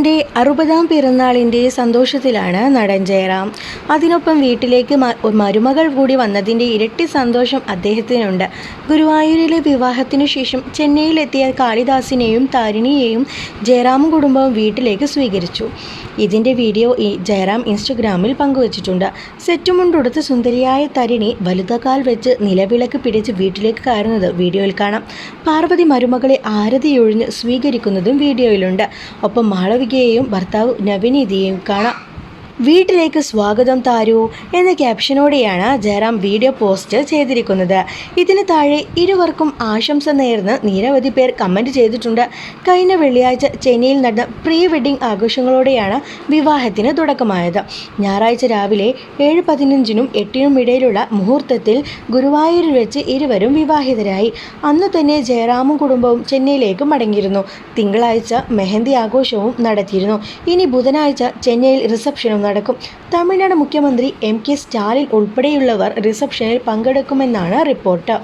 തൻ്റെ 60-ാം പിറന്നാളിൻ്റെ സന്തോഷത്തിലാണ് നടൻ ജയറാം. അതിനൊപ്പം വീട്ടിലേക്ക് മരുമകൾ കൂടി വന്നതിൻ്റെ ഇരട്ടി സന്തോഷം അദ്ദേഹത്തിനുണ്ട്. ഗുരുവായൂരിലെ വിവാഹത്തിനു ശേഷം ചെന്നൈയിലെത്തിയ കാളിദാസിനെയും താരിണിയെയും ജയറാമും കുടുംബവും വീട്ടിലേക്ക് സ്വീകരിച്ചു. ഇതിൻ്റെ വീഡിയോ ജയറാം ഇൻസ്റ്റഗ്രാമിൽ പങ്കുവച്ചിട്ടുണ്ട്. സെറ്റുമുണ്ടുടുത്ത് സുന്ദരിയായ തരിണി വലുതകാൽ വെച്ച് നിലവിളക്ക് പിടിച്ച് വീട്ടിലേക്ക് കയറുന്നത് വീഡിയോയിൽ കാണാം. പാർവതി മരുമകളെ ആരതിയൊഴിഞ്ഞ് സ്വീകരിക്കുന്നതും വീഡിയോയിലുണ്ട്. ഒപ്പം മാളവികയെയും ഭർത്താവ് നവനീതിയെയും കാണാം. വീട്ടിലേക്ക് സ്വാഗതം താരൂ എന്ന ക്യാപ്ഷനോടെയാണ് ജയറാം വീഡിയോ പോസ്റ്റ് ചെയ്തിരിക്കുന്നത്. ഇതിന് താഴെ ഇരുവർക്കും ആശംസ നേർന്ന് നിരവധി പേർ കമൻറ്റ് ചെയ്തിട്ടുണ്ട്. കഴിഞ്ഞ വെള്ളിയാഴ്ച ചെന്നൈയിൽ നടന്ന പ്രീ വെഡിങ് ആഘോഷങ്ങളോടെയാണ് വിവാഹത്തിന് തുടക്കമായത്. ഞായറാഴ്ച രാവിലെ 7:15-നും 8-നും ഇടയിലുള്ള മുഹൂർത്തത്തിൽ ഗുരുവായൂരിൽ വെച്ച് ഇരുവരും വിവാഹിതരായി. അന്നു തന്നെ ജയറാമും കുടുംബവും ചെന്നൈയിലേക്ക് മടങ്ങിയിരുന്നു. തിങ്കളാഴ്ച മെഹന്തി ആഘോഷവും നടത്തിയിരുന്നു. ഇനി ബുധനാഴ്ച ചെന്നൈയിൽ റിസപ്ഷനും നടക്കും. തമിഴ്നാട് മുഖ്യമന്ത്രി MK സ്റ്റാലിൻ ഉൾപ്പെടെയുള്ളവർ റിസപ്ഷനിൽ പങ്കെടുക്കുമെന്നാണ് റിപ്പോർട്ട്.